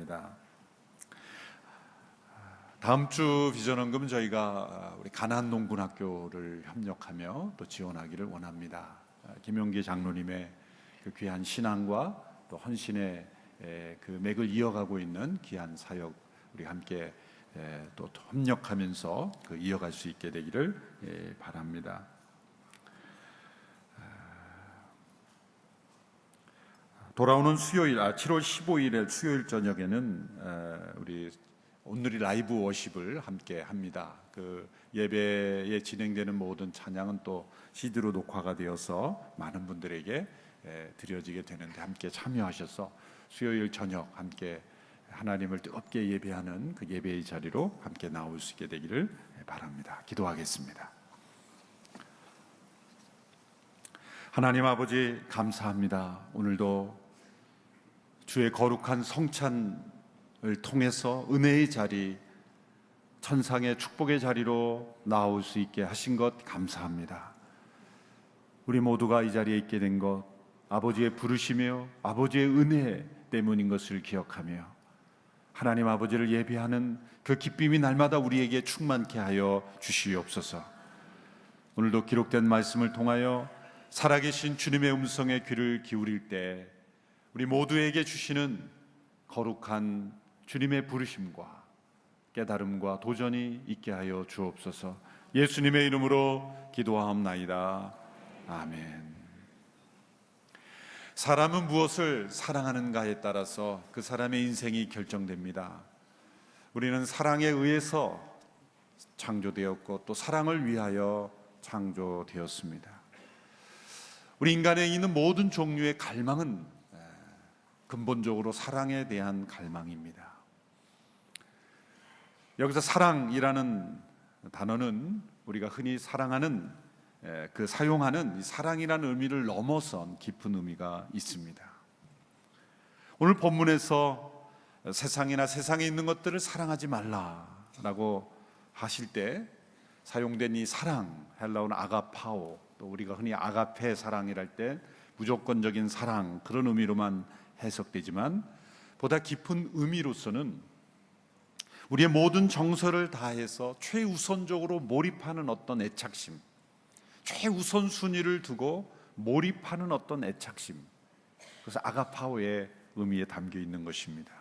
바랍니다. 다음 주 비전원금 저희가 우리 가난농군학교를 협력하며 또 지원하기를 원합니다. 김용기 장로님의 그 귀한 신앙과 또 헌신의 그 맥을 이어가고 있는 귀한 사역 우리 함께 또 협력하면서 그 이어갈 수 있게 되기를 바랍니다. 돌아오는 수요일, 7월 15일에 수요일 저녁에는 우리 오늘이 라이브 워십을 함께 합니다. 그 예배에 진행되는 모든 찬양은 또 CD로 녹화가 되어서 많은 분들에게 드려지게 되는데 함께 참여하셔서 수요일 저녁 함께 하나님을 뜨겁게 예배하는 그 예배의 자리로 함께 나올 수 있게 되기를 바랍니다. 기도하겠습니다. 하나님 아버지 감사합니다. 오늘도 주의 거룩한 성찬을 통해서 은혜의 자리, 천상의 축복의 자리로 나올 수 있게 하신 것 감사합니다. 우리 모두가 이 자리에 있게 된 것 아버지의 부르심이요 아버지의 은혜 때문인 것을 기억하며 하나님 아버지를 예배하는 그 기쁨이 날마다 우리에게 충만케 하여 주시옵소서. 오늘도 기록된 말씀을 통하여 살아계신 주님의 음성에 귀를 기울일 때 우리 모두에게 주시는 거룩한 주님의 부르심과 깨달음과 도전이 있게 하여 주옵소서. 예수님의 이름으로 기도하옵나이다. 아멘. 사람은 무엇을 사랑하는가에 따라서 그 사람의 인생이 결정됩니다. 우리는 사랑에 의해서 창조되었고 또 사랑을 위하여 창조되었습니다. 우리 인간에 있는 모든 종류의 갈망은 근본적으로 사랑에 대한 갈망입니다. 여기서 사랑이라는 단어는 우리가 흔히 사랑하는 그 사용하는 이 사랑이라는 의미를 넘어선 깊은 의미가 있습니다. 오늘 본문에서 세상이나 세상에 있는 것들을 사랑하지 말라라고 하실 때 사용된 이 사랑, 헬라어는 아가파오, 또 우리가 흔히 아가페 사랑이랄 때 무조건적인 사랑 그런 의미로만 해석되지만 보다 깊은 의미로서는 우리의 모든 정서를 다해서 최우선적으로 몰입하는 어떤 애착심, 최우선 순위를 두고 몰입하는 어떤 애착심, 그래서 아가파오의 의미에 담겨 있는 것입니다.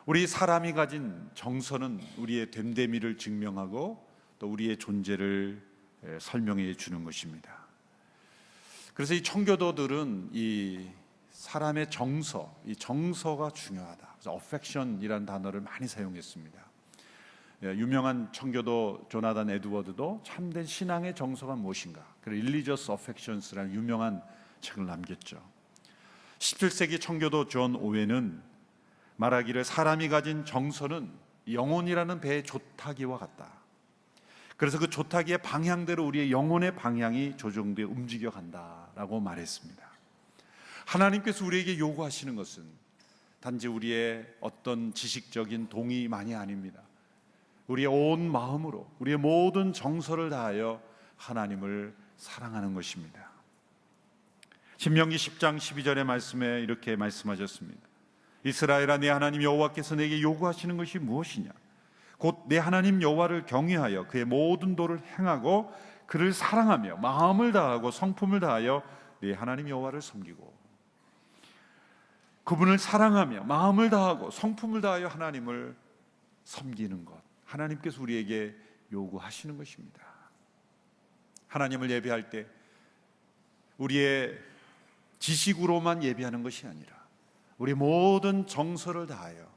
우리 사람이 가진 정서는 우리의 됨됨이를 증명하고 또 우리의 존재를 설명해 주는 것입니다. 그래서 이 청교도들은 이 사람의 정서, 이 정서가 중요하다. 그래서 affection이라는 단어를 많이 사용했습니다. 유명한 청교도 조나단 에드워드도 참된 신앙의 정서가 무엇인가, 그리고 Religious Affections라는 유명한 책을 남겼죠. 17세기 청교도 존 오웬은 말하기를 사람이 가진 정서는 영혼이라는 배의 조타기와 같다. 그래서 그 조타기의 방향대로 우리의 영혼의 방향이 조정되어 움직여 간다라고 말했습니다. 하나님께서 우리에게 요구하시는 것은 단지 우리의 어떤 지식적인 동의만이 아닙니다. 우리의 온 마음으로 우리의 모든 정서를 다하여 하나님을 사랑하는 것입니다. 신명기 10장 12절의 말씀에 이렇게 말씀하셨습니다. 이스라엘아, 내 하나님 여호와께서 내게 요구하시는 것이 무엇이냐? 곧 내 하나님 여호와를 경외하여 그의 모든 도를 행하고 그를 사랑하며 마음을 다하고 성품을 다하여 내 하나님 여호와를 섬기고, 그분을 사랑하며 마음을 다하고 성품을 다하여 하나님을 섬기는 것, 하나님께서 우리에게 요구하시는 것입니다. 하나님을 예배할 때 우리의 지식으로만 예배하는 것이 아니라 우리 모든 정서를 다하여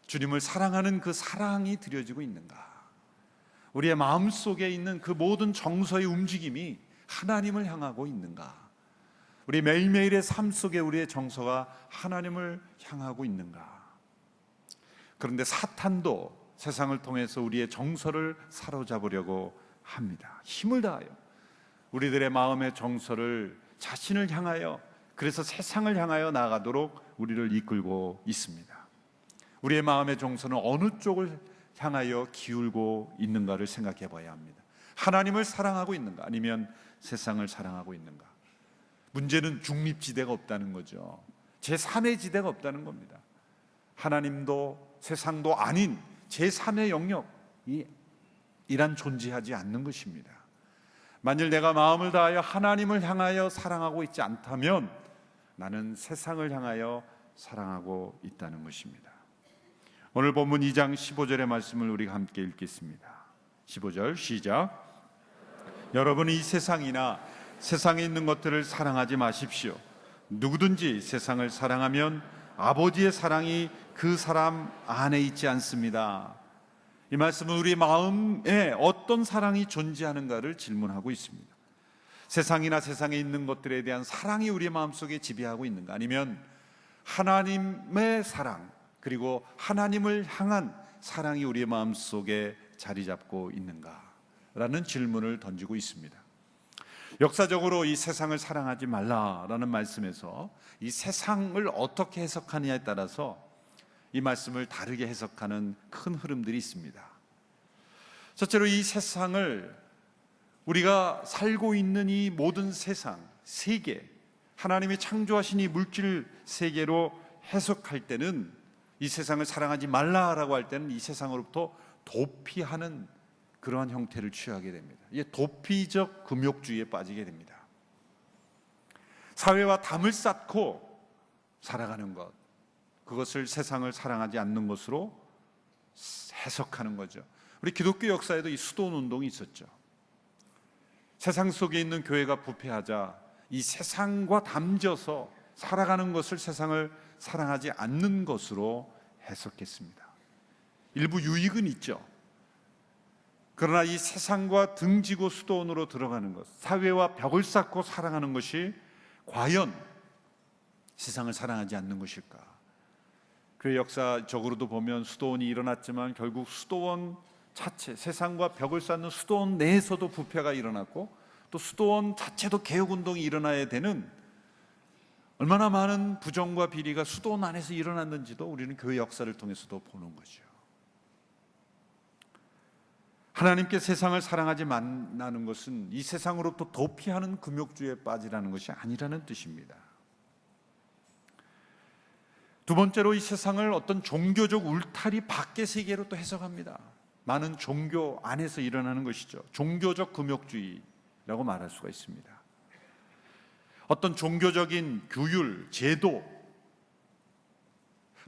주님을 사랑하는 그 사랑이 드려지고 있는가, 우리의 마음속에 있는 그 모든 정서의 움직임이 하나님을 향하고 있는가, 우리 매일매일의 삶 속에 우리의 정서가 하나님을 향하고 있는가. 그런데 사탄도 세상을 통해서 우리의 정서를 사로잡으려고 합니다. 힘을 다하여 우리들의 마음의 정서를 자신을 향하여, 그래서 세상을 향하여 나아가도록 우리를 이끌고 있습니다. 우리의 마음의 정서는 어느 쪽을 향하여 기울고 있는가를 생각해 봐야 합니다. 하나님을 사랑하고 있는가, 아니면 세상을 사랑하고 있는가. 문제는 중립지대가 없다는 거죠. 제3의 지대가 없다는 겁니다. 하나님도 세상도 아닌 제3의 영역이 이란 존재하지 않는 것입니다. 만일 내가 마음을 다하여 하나님을 향하여 사랑하고 있지 않다면 나는 세상을 향하여 사랑하고 있다는 것입니다. 오늘 본문 2장 15절의 말씀을 우리가 함께 읽겠습니다. 15절 시작. 여러분은 이 세상이나 세상에 있는 것들을 사랑하지 마십시오. 누구든지 세상을 사랑하면 아버지의 사랑이 그 사람 안에 있지 않습니다. 이 말씀은 우리 마음에 어떤 사랑이 존재하는가를 질문하고 있습니다. 세상이나 세상에 있는 것들에 대한 사랑이 우리 마음속에 지배하고 있는가, 아니면 하나님의 사랑, 그리고 하나님을 향한 사랑이 우리의 마음속에 자리 잡고 있는가라는 질문을 던지고 있습니다. 역사적으로 이 세상을 사랑하지 말라라는 말씀에서 이 세상을 어떻게 해석하느냐에 따라서 이 말씀을 다르게 해석하는 큰 흐름들이 있습니다. 첫째로 이 세상을, 우리가 살고 있는 이 모든 세상, 세계, 하나님이 창조하신 이 물질 세계로 해석할 때는, 이 세상을 사랑하지 말라라고 할 때는 이 세상으로부터 도피하는 그러한 형태를 취하게 됩니다. 이게 도피적 금욕주의에 빠지게 됩니다. 사회와 담을 쌓고 살아가는 것, 그것을 세상을 사랑하지 않는 것으로 해석하는 거죠. 우리 기독교 역사에도 이 수도원 운동이 있었죠. 세상 속에 있는 교회가 부패하자 이 세상과 담져서 살아가는 것을 세상을 사랑하지 않는 것으로 해석했습니다. 일부 유익은 있죠. 그러나 이 세상과 등지고 수도원으로 들어가는 것, 사회와 벽을 쌓고 살아가는 것이 과연 세상을 사랑하지 않는 것일까? 교회 역사적으로도 보면 수도원이 일어났지만 결국 수도원 자체, 세상과 벽을 쌓는 수도원 내에서도 부패가 일어났고, 또 수도원 자체도 개혁운동이 일어나야 되는, 얼마나 많은 부정과 비리가 수도원 안에서 일어났는지도 우리는 교회 역사를 통해서도 보는 거죠. 하나님께 세상을 사랑하지 말라는 것은 이 세상으로부터 도피하는 금욕주의에 빠지라는 것이 아니라는 뜻입니다. 두 번째로 이 세상을 어떤 종교적 울타리 밖의 세계로 또 해석합니다. 많은 종교 안에서 일어나는 것이죠. 종교적 금욕주의라고 말할 수가 있습니다. 어떤 종교적인 규율, 제도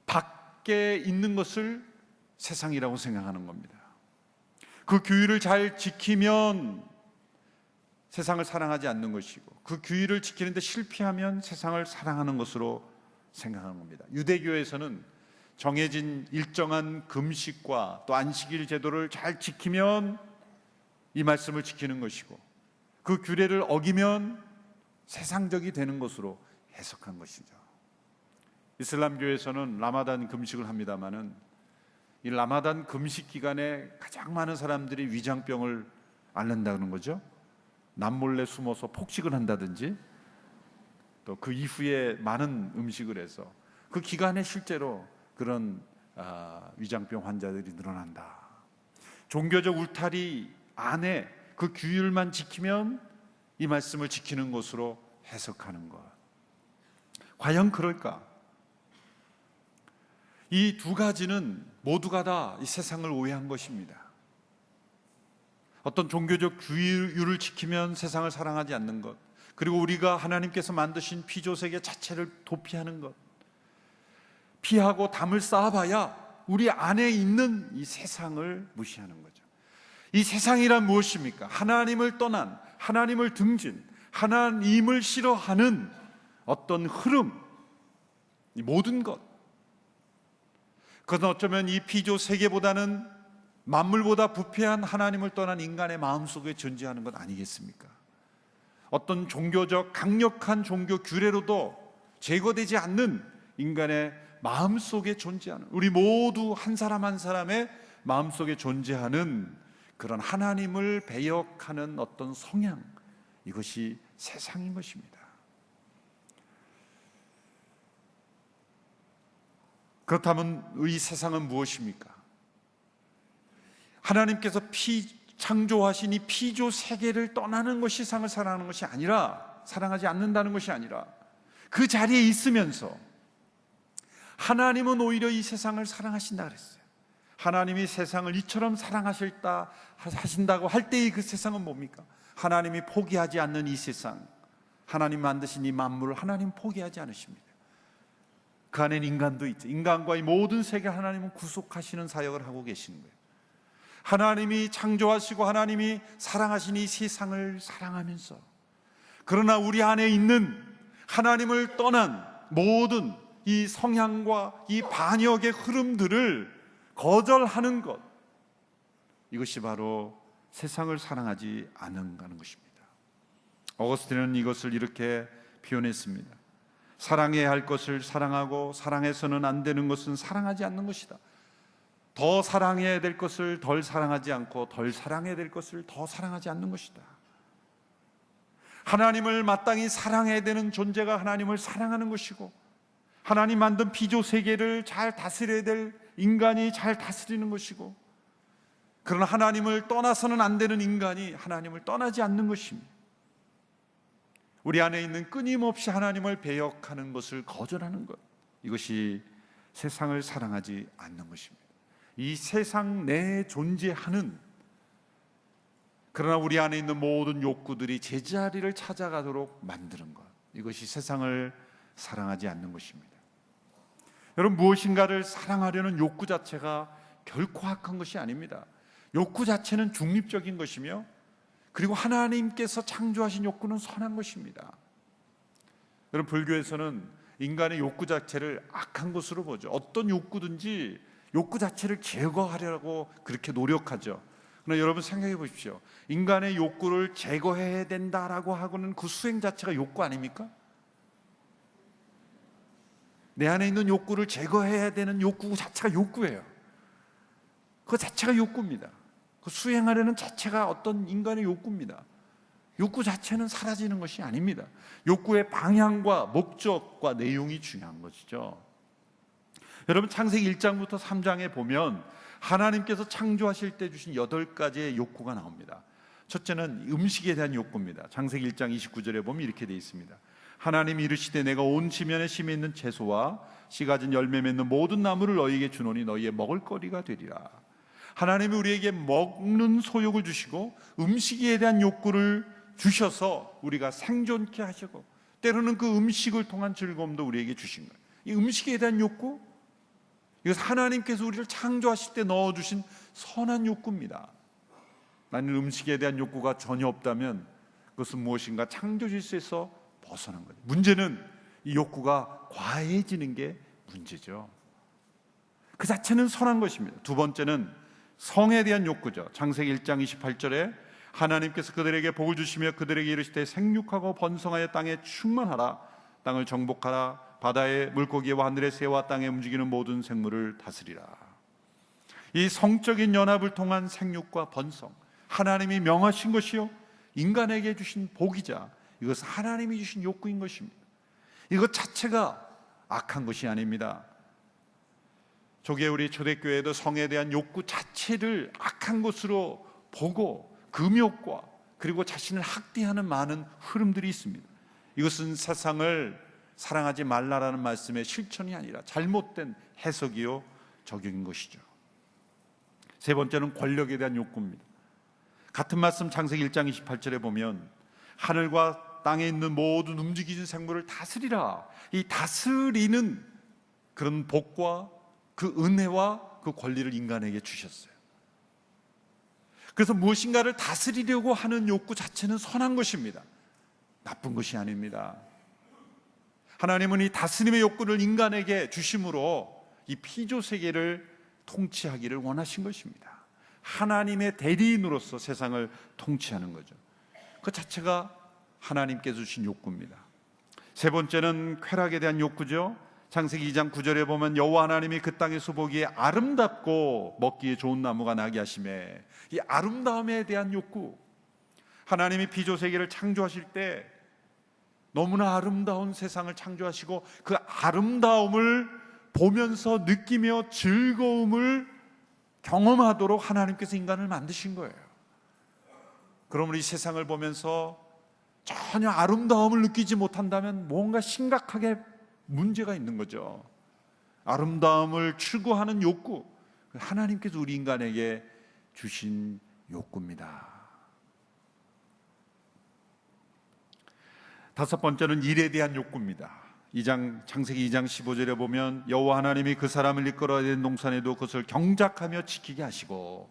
밖에 있는 것을 세상이라고 생각하는 겁니다. 그 규율을 잘 지키면 세상을 사랑하지 않는 것이고, 그 규율을 지키는데 실패하면 세상을 사랑하는 것으로 생각하는 겁니다. 유대교에서는 정해진 일정한 금식과 또 안식일 제도를 잘 지키면 이 말씀을 지키는 것이고, 그 규례를 어기면 세상적이 되는 것으로 해석한 것이죠. 이슬람교에서는 라마단 금식을 합니다마는 이 라마단 금식 기간에 가장 많은 사람들이 위장병을 앓는다는 거죠. 남몰래 숨어서 폭식을 한다든지, 또 그 이후에 많은 음식을 해서 그 기간에 실제로 그런 위장병 환자들이 늘어난다. 종교적 울타리 안에 그 규율만 지키면 이 말씀을 지키는 것으로 해석하는 것. 과연 그럴까? 이 두 가지는 모두가 다 이 세상을 오해한 것입니다. 어떤 종교적 규율을 지키면 세상을 사랑하지 않는 것, 그리고 우리가 하나님께서 만드신 피조세계 자체를 도피하는 것, 피하고 담을 쌓아봐야 우리 안에 있는 이 세상을 무시하는 거죠. 이 세상이란 무엇입니까? 하나님을 떠난, 하나님을 등진, 하나님을 싫어하는 어떤 흐름, 이 모든 것, 그것은 어쩌면 이 피조세계보다는 만물보다 부패한 하나님을 떠난 인간의 마음속에 존재하는 것 아니겠습니까? 어떤 종교적 강력한 종교 규례로도 제거되지 않는 인간의 마음속에 존재하는, 우리 모두 한 사람 한 사람의 마음속에 존재하는 그런 하나님을 배역하는 어떤 성향, 이것이 세상인 것입니다. 그렇다면 이 세상은 무엇입니까? 하나님께서 창조하신 이 피조 세계를 떠나는 것이 세상을 사랑하는 것이 아니라, 사랑하지 않는다는 것이 아니라, 그 자리에 있으면서 하나님은 오히려 이 세상을 사랑하신다 그랬어요. 하나님이 세상을 이처럼 사랑하신다고 할 때의 그 세상은 뭡니까? 하나님이 포기하지 않는 이 세상, 하나님 만드신 이 만물을 하나님 포기하지 않으십니다. 그 안엔 인간도 있죠. 인간과 이 모든 세계 하나님은 구속하시는 사역을 하고 계시는 거예요. 하나님이 창조하시고 하나님이 사랑하신 이 세상을 사랑하면서, 그러나 우리 안에 있는 하나님을 떠난 모든 이 성향과 이 반역의 흐름들을 거절하는 것, 이것이 바로 세상을 사랑하지 않는다는 것입니다. 어거스틴은 이것을 이렇게 표현했습니다. 사랑해야 할 것을 사랑하고 사랑해서는 안 되는 것은 사랑하지 않는 것이다. 더 사랑해야 될 것을 덜 사랑하지 않고 덜 사랑해야 될 것을 더 사랑하지 않는 것이다. 하나님을 마땅히 사랑해야 되는 존재가 하나님을 사랑하는 것이고, 하나님 만든 피조 세계를 잘 다스려야 될 인간이 잘 다스리는 것이고, 그러나 하나님을 떠나서는 안 되는 인간이 하나님을 떠나지 않는 것입니다. 우리 안에 있는 끊임없이 하나님을 배역하는 것을 거절하는 것, 이것이 세상을 사랑하지 않는 것입니다. 이 세상 내에 존재하는, 그러나 우리 안에 있는 모든 욕구들이 제자리를 찾아가도록 만드는 것, 이것이 세상을 사랑하지 않는 것입니다. 여러분, 무엇인가를 사랑하려는 욕구 자체가 결코 악한 것이 아닙니다. 욕구 자체는 중립적인 것이며, 그리고 하나님께서 창조하신 욕구는 선한 것입니다. 여러분, 불교에서는 인간의 욕구 자체를 악한 것으로 보죠. 어떤 욕구든지 욕구 자체를 제거하려고 그렇게 노력하죠. 그러나 여러분 생각해 보십시오. 인간의 욕구를 제거해야 된다라고 하고는 그 수행 자체가 욕구 아닙니까? 내 안에 있는 욕구를 제거해야 되는 욕구 자체가 욕구예요. 그 자체가 욕구입니다. 그 수행하려는 자체가 어떤 인간의 욕구입니다. 욕구 자체는 사라지는 것이 아닙니다. 욕구의 방향과 목적과 내용이 중요한 것이죠. 여러분, 창세기 1장부터 3장에 보면 하나님께서 창조하실 때 주신 8가지의 욕구가 나옵니다. 첫째는 음식에 대한 욕구입니다. 창세기 1장 29절에 보면 이렇게 되어 있습니다. 하나님이 이르시되 내가 온 지면에 심에 있는 채소와 씨 가진 열매 맺는 모든 나무를 너희에게 주노니 너희의 먹을 거리가 되리라. 하나님이 우리에게 먹는 소욕을 주시고 음식에 대한 욕구를 주셔서 우리가 생존케 하시고, 때로는 그 음식을 통한 즐거움도 우리에게 주신 거예요. 이 음식에 대한 욕구, 이것은 하나님께서 우리를 창조하실 때 넣어주신 선한 욕구입니다. 만일 음식에 대한 욕구가 전혀 없다면 그것은 무엇인가 창조 질서에서 벗어난 거죠. 문제는 이 욕구가 과해지는 게 문제죠. 그 자체는 선한 것입니다. 두 번째는 성에 대한 욕구죠. 창세기 1장 28절에 하나님께서 그들에게 복을 주시며 그들에게 이르시되 생육하고 번성하여 땅에 충만하라. 땅을 정복하라. 바다의 물고기와 하늘의 새와 땅에 움직이는 모든 생물을 다스리라. 이 성적인 연합을 통한 생육과 번성, 하나님이 명하신 것이요 인간에게 주신 복이자 이것은 하나님이 주신 욕구인 것입니다. 이것 자체가 악한 것이 아닙니다. 조개 우리 초대교회도 성에 대한 욕구 자체를 악한 것으로 보고 금욕과 그리고 자신을 학대하는 많은 흐름들이 있습니다. 이것은 세상을 사랑하지 말라라는 말씀의 실천이 아니라 잘못된 해석이요 적용인 것이죠. 세 번째는 권력에 대한 욕구입니다. 같은 말씀 창세기 1장 28절에 보면 하늘과 땅에 있는 모든 움직이는 생물을 다스리라. 이 다스리는 그런 복과 그 은혜와 그 권리를 인간에게 주셨어요. 그래서 무엇인가를 다스리려고 하는 욕구 자체는 선한 것입니다. 나쁜 것이 아닙니다. 하나님은 이 다스림의 욕구를 인간에게 주심으로 이 피조 세계를 통치하기를 원하신 것입니다. 하나님의 대리인으로서 세상을 통치하는 거죠. 그 자체가 하나님께서 주신 욕구입니다. 세 번째는 쾌락에 대한 욕구죠. 창세기 2장 9절에 보면 여호와 하나님이 그 땅에서 보기에 아름답고 먹기에 좋은 나무가 나게 하시매, 이 아름다움에 대한 욕구, 하나님이 피조 세계를 창조하실 때 너무나 아름다운 세상을 창조하시고 그 아름다움을 보면서 느끼며 즐거움을 경험하도록 하나님께서 인간을 만드신 거예요. 그러므로 이 세상을 보면서 전혀 아름다움을 느끼지 못한다면 뭔가 심각하게 문제가 있는 거죠. 아름다움을 추구하는 욕구, 하나님께서 우리 인간에게 주신 욕구입니다. 다섯 번째는 일에 대한 욕구입니다. 창세기 2장 15절에 보면 여호와 하나님이 그 사람을 이끌어 에덴 동산에도 그것을 경작하며 지키게 하시고,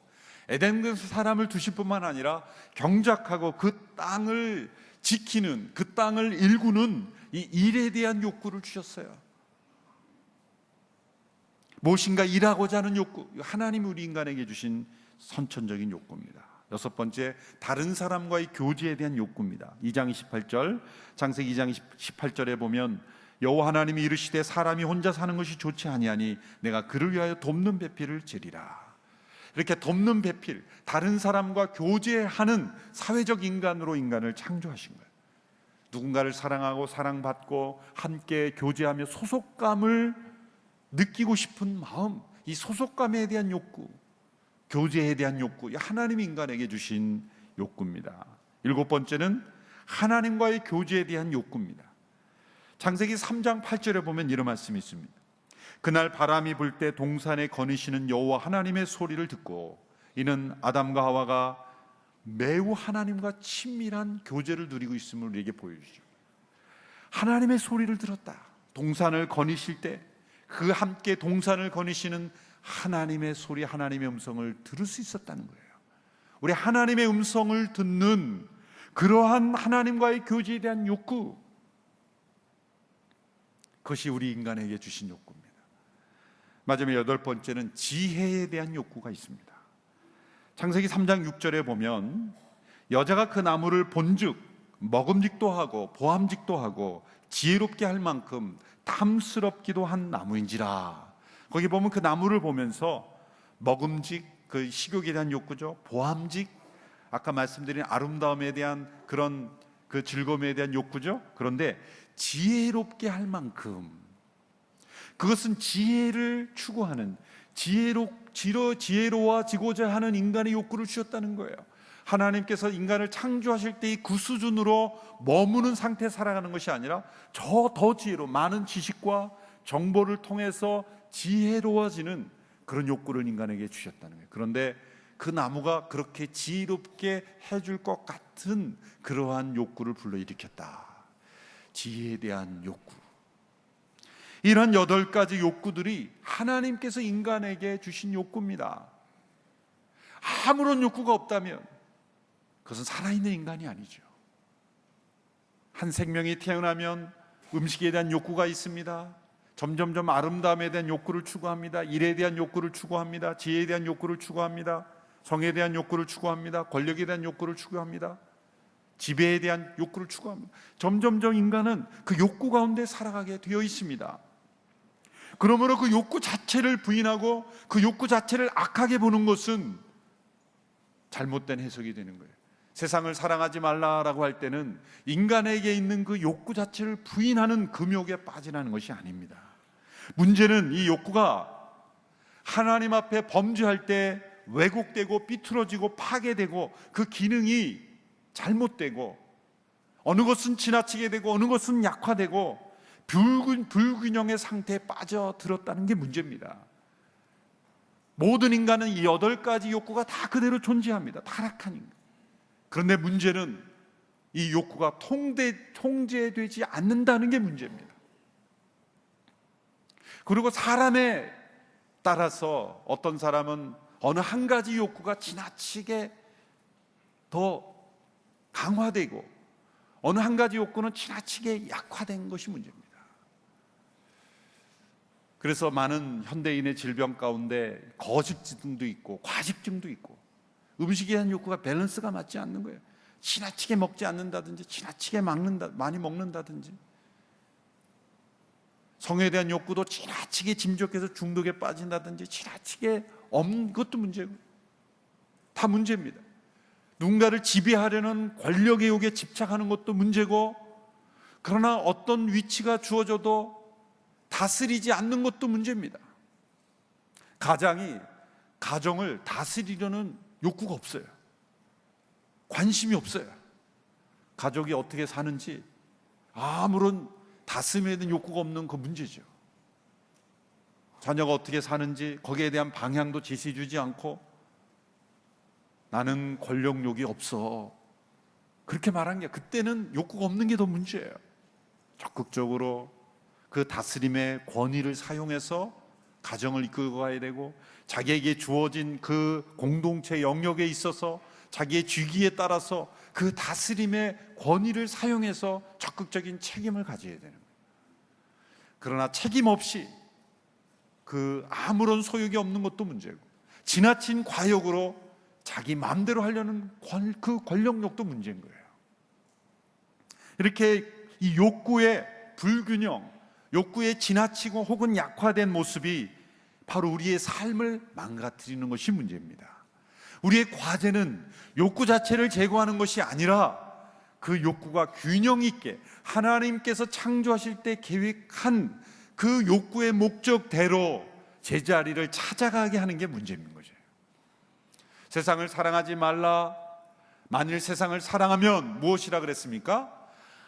에덴에서 사람을 두실 뿐만 아니라 경작하고 그 땅을 지키는, 그 땅을 일구는 이 일에 대한 욕구를 주셨어요. 무엇인가 일하고자 하는 욕구, 하나님이 우리 인간에게 주신 선천적인 욕구입니다. 여섯 번째, 다른 사람과의 교제에 대한 욕구입니다. 2장 28절, 창세기 2장 18절에 보면 여호와 하나님이 이르시되 사람이 혼자 사는 것이 좋지 아니하니 내가 그를 위하여 돕는 배필을 지리라. 이렇게 돕는 배필, 다른 사람과 교제하는 사회적 인간으로 인간을 창조하신 거예요. 누군가를 사랑하고 사랑받고 함께 교제하며 소속감을 느끼고 싶은 마음, 이 소속감에 대한 욕구, 교제에 대한 욕구, 하나님이 인간에게 주신 욕구입니다. 일곱 번째는 하나님과의 교제에 대한 욕구입니다. 창세기 3장 8절에 보면 이런 말씀이 있습니다. 그날 바람이 불 때 동산에 거니시는 여호와 하나님의 소리를 듣고, 이는 아담과 하와가 매우 하나님과 친밀한 교제를 누리고 있음을 우리에게 보여주죠. 하나님의 소리를 들었다. 동산을 거니실 때 그 함께 동산을 거니시는 하나님의 소리, 하나님의 음성을 들을 수 있었다는 거예요. 우리 하나님의 음성을 듣는 그러한 하나님과의 교제에 대한 욕구, 그것이 우리 인간에게 주신 욕구입니다. 마지막 여덟 번째는 지혜에 대한 욕구가 있습니다. 창세기 3장 6절에 보면 여자가 그 나무를 본즉 먹음직도 하고 보암직도 하고 지혜롭게 할 만큼 탐스럽기도 한 나무인지라. 거기 보면 그 나무를 보면서 먹음직, 그 식욕에 대한 욕구죠. 보암직, 아까 말씀드린 아름다움에 대한 그런 그 즐거움에 대한 욕구죠. 그런데 지혜롭게 할 만큼, 그것은 지혜를 추구하는, 지혜로워지고자 하는 인간의 욕구를 주셨다는 거예요. 하나님께서 인간을 창조하실 때 이 그 수준으로 머무는 상태에 살아가는 것이 아니라 더 지혜로 많은 지식과 정보를 통해서 지혜로워지는 그런 욕구를 인간에게 주셨다는 거예요. 그런데 그 나무가 그렇게 지혜롭게 해줄 것 같은 그러한 욕구를 불러일으켰다. 지혜에 대한 욕구. 이런 8가지 욕구들이 하나님께서 인간에게 주신 욕구입니다. 아무런 욕구가 없다면 그것은 살아있는 인간이 아니죠. 한 생명이 태어나면 음식에 대한 욕구가 있습니다. 점점점 아름다움에 대한 욕구를 추구합니다. 일에 대한 욕구를 추구합니다. 지혜에 대한 욕구를 추구합니다. 성에 대한 욕구를 추구합니다. 권력에 대한 욕구를 추구합니다. 지배에 대한 욕구를 추구합니다. 점점점 인간은 그 욕구 가운데 살아가게 되어 있습니다. 그러므로 그 욕구 자체를 부인하고 그 욕구 자체를 악하게 보는 것은 잘못된 해석이 되는 거예요. 세상을 사랑하지 말라라고 할 때는 인간에게 있는 그 욕구 자체를 부인하는 금욕에 빠지라는 것이 아닙니다. 문제는 이 욕구가 하나님 앞에 범죄할 때 왜곡되고 삐뚤어지고 파괴되고 그 기능이 잘못되고 어느 것은 지나치게 되고 어느 것은 약화되고 불균형의 상태에 빠져들었다는 게 문제입니다. 모든 인간은 이 8가지 욕구가 다 그대로 존재합니다. 타락한 인간. 그런데 문제는 이 욕구가 통제되지 않는다는 게 문제입니다. 그리고 사람에 따라서 어떤 사람은 어느 한 가지 욕구가 지나치게 더 강화되고 어느 한 가지 욕구는 지나치게 약화된 것이 문제입니다. 그래서 많은 현대인의 질병 가운데 거식증도 있고 과식증도 있고 음식에 대한 욕구가 밸런스가 맞지 않는 거예요. 지나치게 먹지 않는다든지 지나치게 많이 먹는다든지, 성에 대한 욕구도 지나치게 짐작해서 중독에 빠진다든지 지나치게 없는 것도 문제고 다 문제입니다. 누군가를 지배하려는 권력의 욕에 집착하는 것도 문제고, 그러나 어떤 위치가 주어져도 다스리지 않는 것도 문제입니다. 가정을 다스리려는 욕구가 없어요. 관심이 없어요. 가족이 어떻게 사는지 아무런 다스림에 대한 욕구가 없는 그 문제죠. 자녀가 어떻게 사는지 거기에 대한 방향도 제시해 주지 않고 나는 권력욕이 없어, 그렇게 말한 게, 그때는 욕구가 없는 게 더 문제예요. 적극적으로 그 다스림의 권위를 사용해서 가정을 이끌고 가야 되고, 자기에게 주어진 그 공동체 영역에 있어서 자기의 직위에 따라서 그 다스림의 권위를 사용해서 적극적인 책임을 가져야 되는 거예요. 그러나 책임 없이 그 아무런 소욕이 없는 것도 문제고, 지나친 과욕으로 자기 마음대로 하려는 그 권력욕도 문제인 거예요. 이렇게 이 욕구의 불균형, 욕구의 지나치고 혹은 약화된 모습이 바로 우리의 삶을 망가뜨리는 것이 문제입니다. 우리의 과제는 욕구 자체를 제거하는 것이 아니라 그 욕구가 균형 있게 하나님께서 창조하실 때 계획한 그 욕구의 목적대로 제자리를 찾아가게 하는 게 문제인 거죠. 세상을 사랑하지 말라. 만일 세상을 사랑하면 무엇이라 그랬습니까?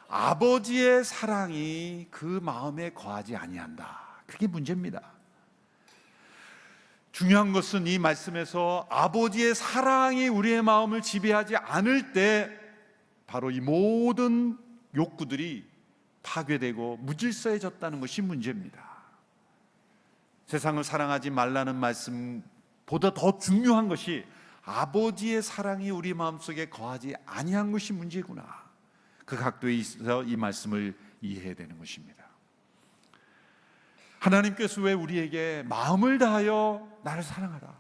아버지의 사랑이 그 마음에 거하지 아니한다. 그게 문제입니다. 중요한 것은 이 말씀에서 아버지의 사랑이 우리의 마음을 지배하지 않을 때 바로 이 모든 욕구들이 파괴되고 무질서해졌다는 것이 문제입니다. 세상을 사랑하지 말라는 말씀보다 더 중요한 것이 아버지의 사랑이 우리 마음속에 거하지 아니한 것이 문제구나. 그 각도에 있어서 이 말씀을 이해해야 되는 것입니다. 하나님께서 왜 우리에게 마음을 다하여 나를 사랑하라,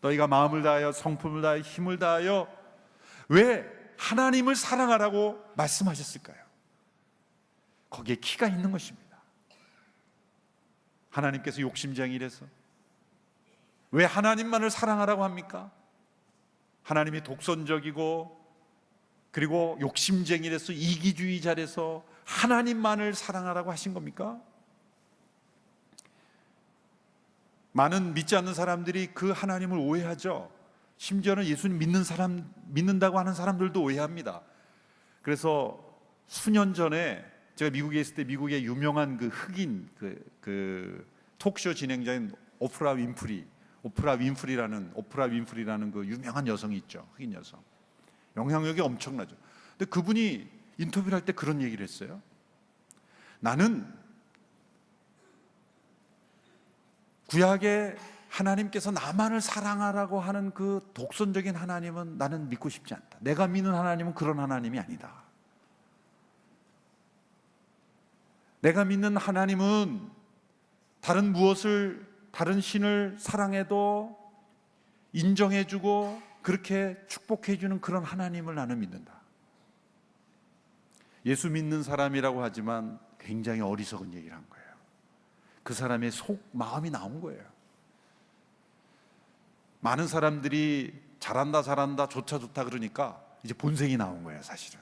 너희가 마음을 다하여 성품을 다하여 힘을 다하여, 왜 하나님을 사랑하라고 말씀하셨을까요? 거기에 키가 있는 것입니다. 하나님께서 욕심쟁이라서 왜 하나님만을 사랑하라고 합니까? 하나님이 독선적이고 그리고 욕심쟁이라서 이기주의자라서 하나님만을 사랑하라고 하신 겁니까? 많은 믿지 않는 사람들이 그 하나님을 오해하죠. 심지어는 예수님 믿는다고 하는 사람들도 오해합니다. 그래서 수년 전에 제가 미국에 있을 때 미국의 유명한 그 흑인 그 톡쇼 진행자인 오프라 윈프리라는 그 유명한 여성이 있죠. 흑인 여성. 영향력이 엄청나죠. 근데 그분이 인터뷰를 할 때 그런 얘기를 했어요. 나는 구약에 하나님께서 나만을 사랑하라고 하는 그 독선적인 하나님은 나는 믿고 싶지 않다. 내가 믿는 하나님은 그런 하나님이 아니다. 내가 믿는 하나님은 다른 신을 사랑해도 인정해주고 그렇게 축복해주는 그런 하나님을 나는 믿는다. 예수 믿는 사람이라고 하지만 굉장히 어리석은 얘기를 한 거예요. 그 사람의 마음이 나온 거예요. 많은 사람들이 잘한다 좋다 그러니까 이제 본색이 나온 거예요. 사실은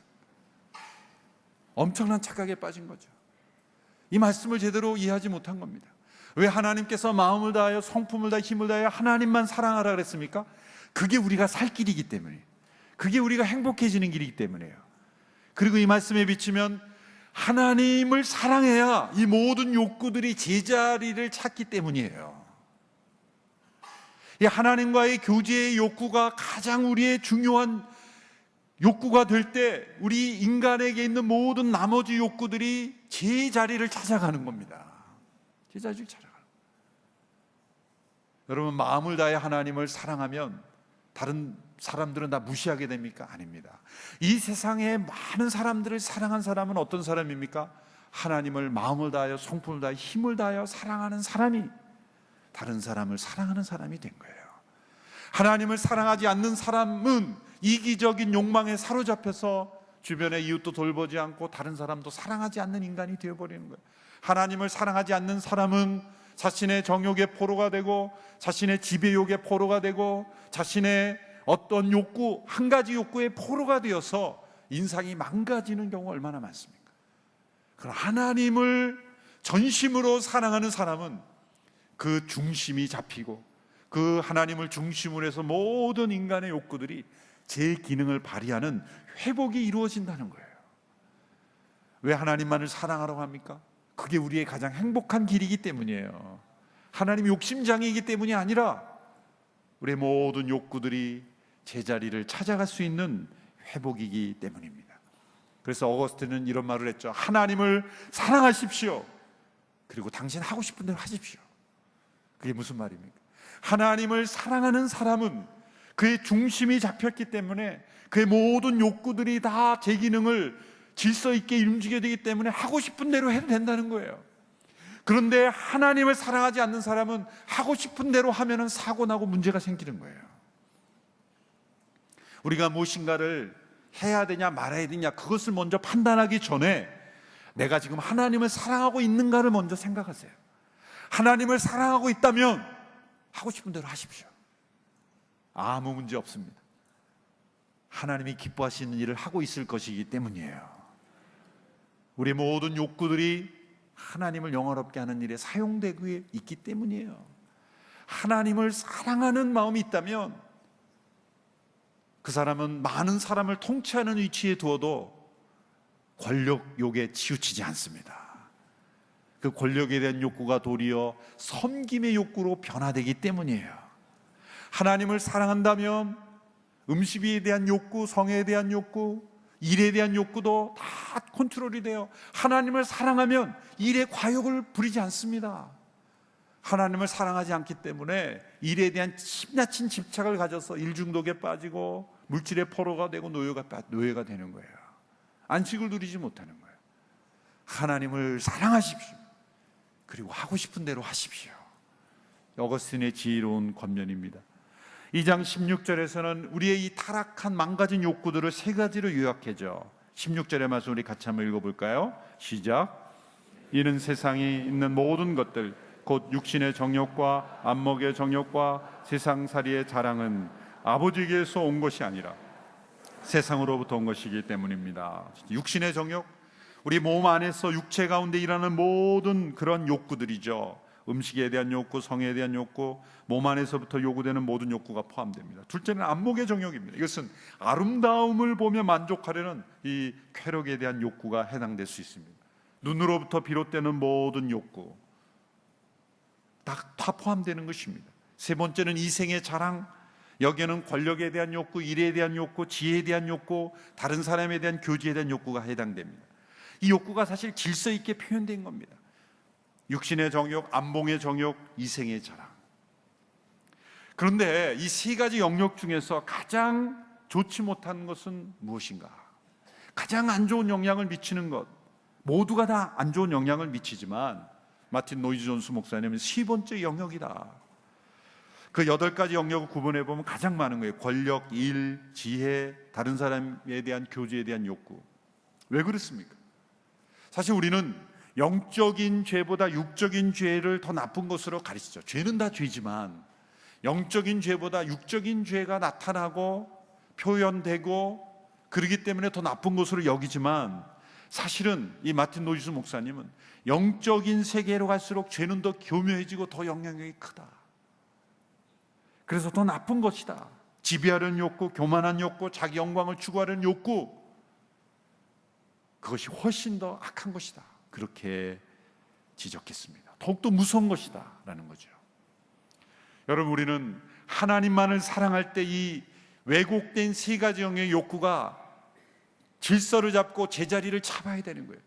엄청난 착각에 빠진 거죠. 이 말씀을 제대로 이해하지 못한 겁니다. 왜 하나님께서 마음을 다하여 성품을 다하여 힘을 다하여 하나님만 사랑하라 그랬습니까? 그게 우리가 살 길이기 때문에, 그게 우리가 행복해지는 길이기 때문에요. 그리고 이 말씀에 비추면 하나님을 사랑해야 이 모든 욕구들이 제자리를 찾기 때문이에요. 이 하나님과의 교제의 욕구가 가장 우리의 중요한 욕구가 될 때 우리 인간에게 있는 모든 나머지 욕구들이 제자리를 찾아가는 겁니다. 제자리를 찾아가는 거예요. 여러분, 마음을 다해 하나님을 사랑하면 다른 사람들은 다 무시하게 됩니까? 아닙니다. 이 세상에 많은 사람들을 사랑한 사람은 어떤 사람입니까? 하나님을 마음을 다하여 성품을 다하여 힘을 다하여 사랑하는 사람이 다른 사람을 사랑하는 사람이 된 거예요. 하나님을 사랑하지 않는 사람은 이기적인 욕망에 사로잡혀서 주변의 이웃도 돌보지 않고 다른 사람도 사랑하지 않는 인간이 되어버리는 거예요. 하나님을 사랑하지 않는 사람은 자신의 정욕의 포로가 되고 자신의 지배욕의 포로가 되고 자신의 어떤 욕구, 한 가지 욕구의 포로가 되어서 인상이 망가지는 경우가 얼마나 많습니까? 그러나 하나님을 전심으로 사랑하는 사람은 그 중심이 잡히고 그 하나님을 중심으로 해서 모든 인간의 욕구들이 제 기능을 발휘하는 회복이 이루어진다는 거예요. 왜 하나님만을 사랑하라고 합니까? 그게 우리의 가장 행복한 길이기 때문이에요. 하나님이 욕심장이기 때문이 아니라 우리의 모든 욕구들이 제자리를 찾아갈 수 있는 회복이기 때문입니다. 그래서 어거스틴은 이런 말을 했죠. 하나님을 사랑하십시오. 그리고 당신 하고 싶은 대로 하십시오. 그게 무슨 말입니까? 하나님을 사랑하는 사람은 그의 중심이 잡혔기 때문에 그의 모든 욕구들이 다 제 기능을 질서 있게 움직여야 되기 때문에 하고 싶은 대로 해도 된다는 거예요. 그런데 하나님을 사랑하지 않는 사람은 하고 싶은 대로 하면은 사고 나고 문제가 생기는 거예요. 우리가 무엇인가를 해야 되냐 말아야 되냐 그것을 먼저 판단하기 전에 내가 지금 하나님을 사랑하고 있는가를 먼저 생각하세요. 하나님을 사랑하고 있다면 하고 싶은 대로 하십시오. 아무 문제 없습니다. 하나님이 기뻐하시는 일을 하고 있을 것이기 때문이에요. 우리 모든 욕구들이 하나님을 영화롭게 하는 일에 사용되고 있기 때문이에요. 하나님을 사랑하는 마음이 있다면 그 사람은 많은 사람을 통치하는 위치에 두어도 권력욕에 치우치지 않습니다. 그 권력에 대한 욕구가 도리어 섬김의 욕구로 변화되기 때문이에요. 하나님을 사랑한다면 음식에 대한 욕구, 성에 대한 욕구, 일에 대한 욕구도 다 컨트롤이 돼요. 하나님을 사랑하면 일에 과욕을 부리지 않습니다. 하나님을 사랑하지 않기 때문에 일에 대한 지나친 집착을 가져서 일 중독에 빠지고 물질의 포로가 되고 노예가 되는 거예요. 안식을 누리지 못하는 거예요. 하나님을 사랑하십시오. 그리고 하고 싶은 대로 하십시오. 어거스틴의 지혜로운 권면입니다. 2장 16절에서는 우리의 이 타락한 망가진 욕구들을 세 가지로 요약해줘. 16절의 말씀 우리 같이 한번 읽어볼까요? 시작. 이는 세상에 있는 모든 것들 곧 육신의 정욕과 안목의 정욕과 세상살이의 자랑은 아버지에게서 온 것이 아니라 세상으로부터 온 것이기 때문입니다. 육신의 정욕, 우리 몸 안에서 육체 가운데 일하는 모든 그런 욕구들이죠. 음식에 대한 욕구, 성에 대한 욕구, 몸 안에서부터 요구되는 모든 욕구가 포함됩니다. 둘째는 안목의 정욕입니다. 이것은 아름다움을 보며 만족하려는 이 쾌락에 대한 욕구가 해당될 수 있습니다. 눈으로부터 비롯되는 모든 욕구 다 포함되는 것입니다. 세 번째는 이생의 자랑, 여기에는 권력에 대한 욕구, 일에 대한 욕구, 지혜에 대한 욕구, 다른 사람에 대한 교제에 대한 욕구가 해당됩니다. 이 욕구가 사실 질서 있게 표현된 겁니다. 육신의 정욕, 안목의 정욕, 이생의 자랑. 그런데 이 세 가지 영역 중에서 가장 좋지 못한 것은 무엇인가? 가장 안 좋은 영향을 미치는 것, 모두가 다 안 좋은 영향을 미치지만 마틴 노이즈 존스 목사님은 세 번째 영역이다. 그 8가지 영역을 구분해 보면 가장 많은 거예요. 권력, 일, 지혜, 다른 사람에 대한 교제에 대한 욕구. 왜 그렇습니까? 사실 우리는 영적인 죄보다 육적인 죄를 더 나쁜 것으로 가르치죠. 죄는 다 죄지만 영적인 죄보다 육적인 죄가 나타나고 표현되고 그러기 때문에 더 나쁜 것으로 여기지만 사실은 이 마틴 노이즈 목사님은 영적인 세계로 갈수록 죄는 더 교묘해지고 더 영향력이 크다. 그래서 더 나쁜 것이다. 지배하려는 욕구, 교만한 욕구, 자기 영광을 추구하려는 욕구, 그것이 훨씬 더 악한 것이다. 그렇게 지적했습니다. 더욱더 무서운 것이다 라는 거죠. 여러분, 우리는 하나님만을 사랑할 때 이 왜곡된 세 가지 영역의 욕구가 질서를 잡고 제자리를 잡아야 되는 거예요.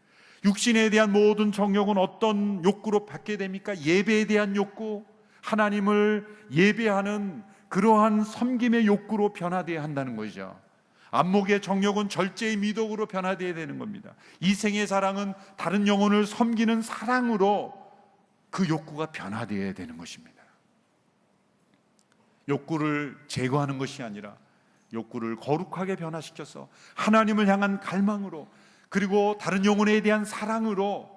육신에 대한 모든 정욕은 어떤 욕구로 받게 됩니까? 예배에 대한 욕구, 하나님을 예배하는 그러한 섬김의 욕구로 변화되어야 한다는 거죠. 안목의 정욕은 절제의 미덕으로 변화되어야 되는 겁니다. 이생의 사랑은 다른 영혼을 섬기는 사랑으로 그 욕구가 변화되어야 되는 것입니다. 욕구를 제거하는 것이 아니라 욕구를 거룩하게 변화시켜서 하나님을 향한 갈망으로, 그리고 다른 영혼에 대한 사랑으로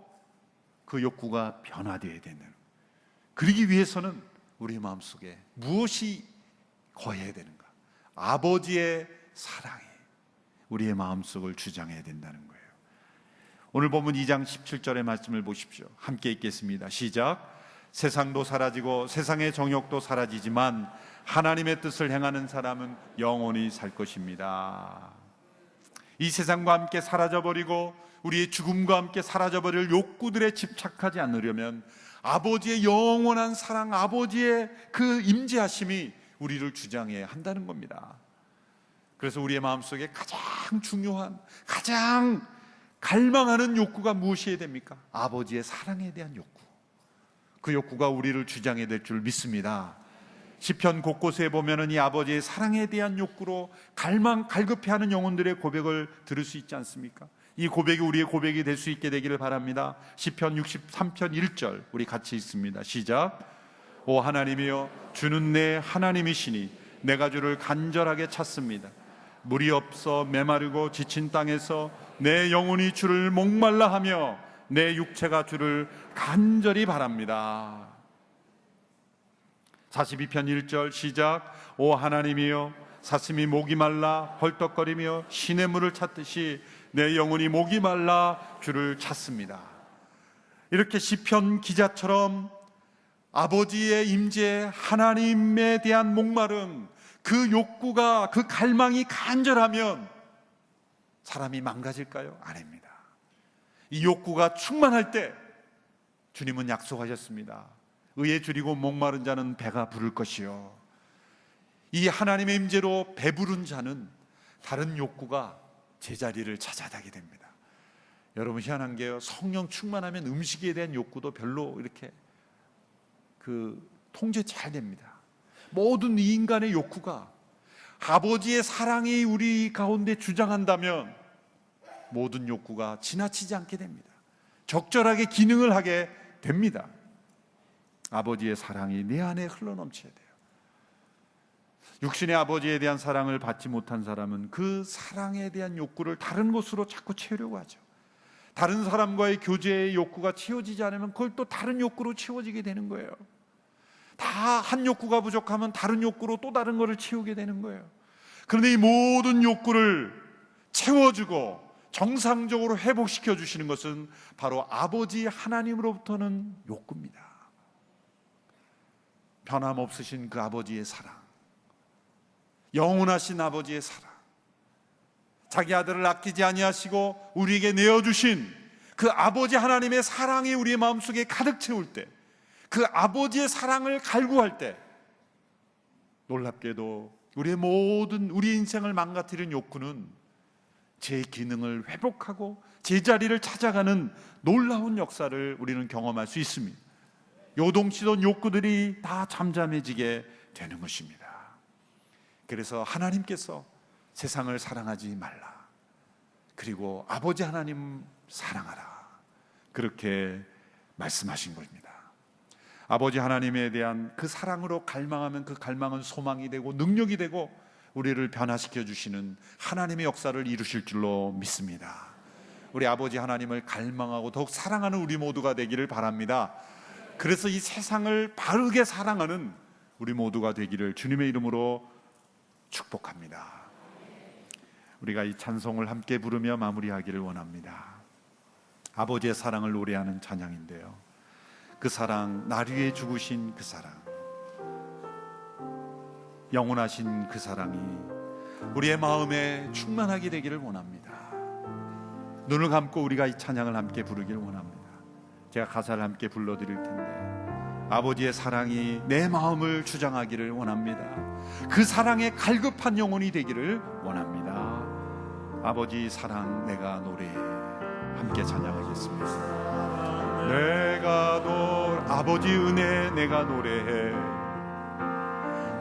그 욕구가 변화되어야 되는, 그러기 위해서는 우리 마음속에 무엇이 거해야 되는가? 아버지의 사랑이 우리의 마음속을 주장해야 된다는 거예요. 오늘 본문 2장 17절의 말씀을 보십시오. 함께 읽겠습니다. 시작. 세상도 사라지고 세상의 정욕도 사라지지만 하나님의 뜻을 행하는 사람은 영원히 살 것입니다. 이 세상과 함께 사라져버리고 우리의 죽음과 함께 사라져버릴 욕구들에 집착하지 않으려면 아버지의 영원한 사랑, 아버지의 그 임재하심이 우리를 주장해야 한다는 겁니다. 그래서 우리의 마음속에 가장 중요한, 가장 갈망하는 욕구가 무엇이어야 됩니까? 아버지의 사랑에 대한 욕구. 그 욕구가 우리를 주장해야 될 줄 믿습니다. 시편 곳곳에 보면은 이 아버지의 사랑에 대한 욕구로 갈급해하는 영혼들의 고백을 들을 수 있지 않습니까? 이 고백이 우리의 고백이 될 수 있게 되기를 바랍니다. 시편 63편 1절 우리 같이 읽습니다. 시작. 오 하나님이여, 주는 내 하나님이시니 내가 주를 간절하게 찾습니다. 물이 없어 메마르고 지친 땅에서 내 영혼이 주를 목말라 하며 내 육체가 주를 간절히 바랍니다. 42편 1절 시작. 오 하나님이여, 사슴이 목이 말라 헐떡거리며 시냇물을 찾듯이 내 영혼이 목이 말라 주를 찾습니다. 이렇게 시편 기자처럼 아버지의 임재, 하나님에 대한 목마름, 그 욕구가, 그 갈망이 간절하면 사람이 망가질까요? 아닙니다. 이 욕구가 충만할 때 주님은 약속하셨습니다. 의에 줄이고 목마른 자는 배가 부를 것이요, 이 하나님의 임재로 배부른 자는 다른 욕구가 제자리를 찾아다게 됩니다. 여러분, 희한한 게요, 성령 충만하면 음식에 대한 욕구도 별로 이렇게 통제 잘 됩니다. 모든 이 인간의 욕구가 아버지의 사랑이 우리 가운데 주장한다면 모든 욕구가 지나치지 않게 됩니다. 적절하게 기능을 하게 됩니다. 아버지의 사랑이 내 안에 흘러넘쳐야 돼요. 육신의 아버지에 대한 사랑을 받지 못한 사람은 그 사랑에 대한 욕구를 다른 것으로 자꾸 채우려고 하죠. 다른 사람과의 교제의 욕구가 채워지지 않으면 그걸 또 다른 욕구로 채워지게 되는 거예요. 다 한 욕구가 부족하면 다른 욕구로 또 다른 것을 채우게 되는 거예요. 그런데 이 모든 욕구를 채워주고 정상적으로 회복시켜 주시는 것은 바로 아버지 하나님으로부터는 욕구입니다. 변함없으신 그 아버지의 사랑, 영원하신 아버지의 사랑, 자기 아들을 아끼지 아니하시고 우리에게 내어주신 그 아버지 하나님의 사랑이 우리의 마음속에 가득 채울 때, 그 아버지의 사랑을 갈구할 때, 놀랍게도 우리 인생을 망가뜨린 욕구는 제 기능을 회복하고 제자리를 찾아가는 놀라운 역사를 우리는 경험할 수 있습니다. 요동치던 욕구들이 다 잠잠해지게 되는 것입니다. 그래서 하나님께서 세상을 사랑하지 말라, 그리고 아버지 하나님 사랑하라, 그렇게 말씀하신 것입니다. 아버지 하나님에 대한 그 사랑으로 갈망하면 그 갈망은 소망이 되고 능력이 되고 우리를 변화시켜 주시는 하나님의 역사를 이루실 줄로 믿습니다. 우리 아버지 하나님을 갈망하고 더욱 사랑하는 우리 모두가 되기를 바랍니다. 그래서 이 세상을 바르게 사랑하는 우리 모두가 되기를 주님의 이름으로 축복합니다. 우리가 이 찬송을 함께 부르며 마무리하기를 원합니다. 아버지의 사랑을 노래하는 찬양인데요, 그 사랑, 날 위해 죽으신 그 사랑, 영원하신 그 사랑이 우리의 마음에 충만하게 되기를 원합니다. 눈을 감고 우리가 이 찬양을 함께 부르기를 원합니다. 제가 가사를 함께 불러드릴 텐데, 아버지의 사랑이 내 마음을 주장하기를 원합니다. 그 사랑에 갈급한 영혼이 되기를 원합니다. 아버지 사랑 내가 노래해. 함께 찬양하겠습니다. 아버지 은혜 내가 노래해.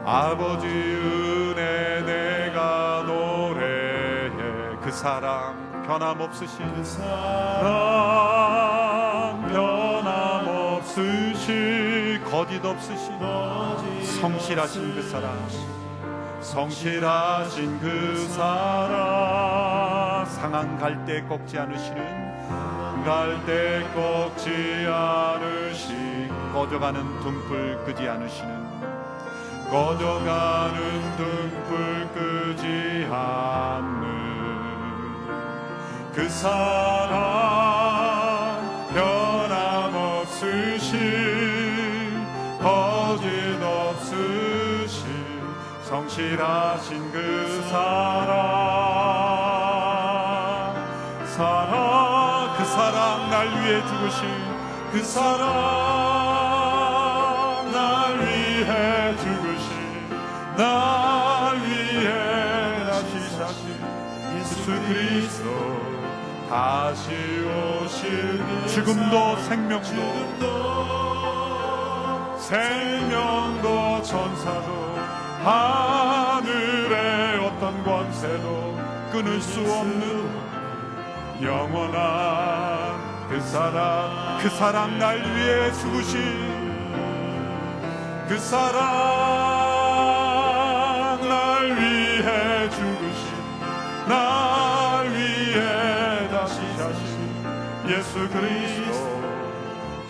아버지 은혜 내가 노래해. 그 사랑 변함없으신, 그 사랑 변함없으신, 거짓 없으신, 성실하신 그 사랑, 성실하신 그 사랑, 상한 갈 때 꺾지 않으시는, 갈 때 꺾지 않으시, 꺼져가는 등불 끄지 않으시는, 꺼져가는 등불 끄지 않는 그 사랑, 변함없으신, 거짓 없으신, 성실하신 그 사랑, 그 사랑 날 위해 죽으신 그 사랑, 죽으신 날 위해 다시 사신 예수 그리스도 다시 오실 지금도 생명도 천사도 하늘의 어떤 권세도 끊을 수 없는 영원한 그 사랑 날 위해 죽으신 그 사랑 날 위해 죽으신 날 위해 다시 사신 예수 그리스도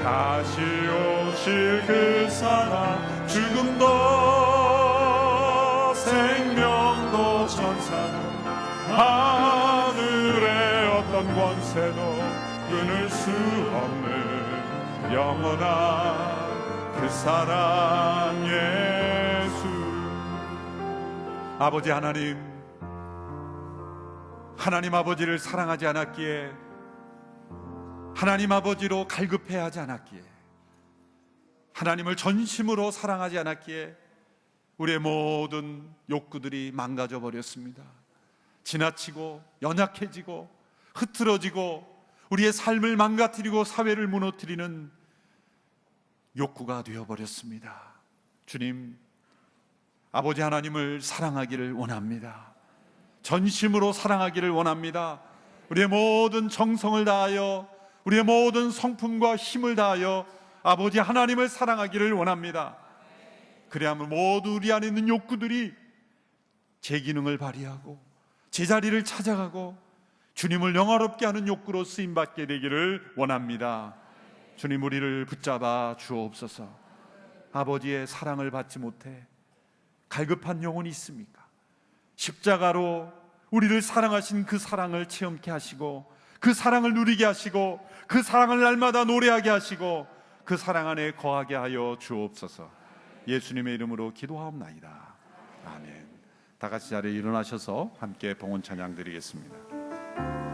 다시 오실 그 사랑 죽음도 생명도 천사도 하늘의 어떤 권세도 끊을 수 없는 영원한 그 사랑 예수. 아버지 하나님 아버지를 사랑하지 않았기에 하나님 아버지로 갈급해야 하지 않았기에 하나님을 전심으로 사랑하지 않았기에 우리의 모든 욕구들이 망가져 버렸습니다. 지나치고 연약해지고 흐트러지고 우리의 삶을 망가뜨리고 사회를 무너뜨리는 욕구가 되어버렸습니다. 주님, 아버지 하나님을 사랑하기를 원합니다. 전심으로 사랑하기를 원합니다. 우리의 모든 정성을 다하여 우리의 모든 성품과 힘을 다하여 아버지 하나님을 사랑하기를 원합니다. 그래야만 모두 우리 안에 있는 욕구들이 제 기능을 발휘하고 제자리를 찾아가고 주님을 영화롭게 하는 욕구로 쓰임받게 되기를 원합니다. 주님, 우리를 붙잡아 주옵소서. 아버지의 사랑을 받지 못해 갈급한 영혼이 있습니까? 십자가로 우리를 사랑하신 그 사랑을 체험케 하시고 그 사랑을 누리게 하시고 그 사랑을 날마다 노래하게 하시고 그 사랑 안에 거하게 하여 주옵소서. 예수님의 이름으로 기도하옵나이다. 아멘. 다 같이 자리에 일어나셔서 함께 봉헌 찬양 드리겠습니다.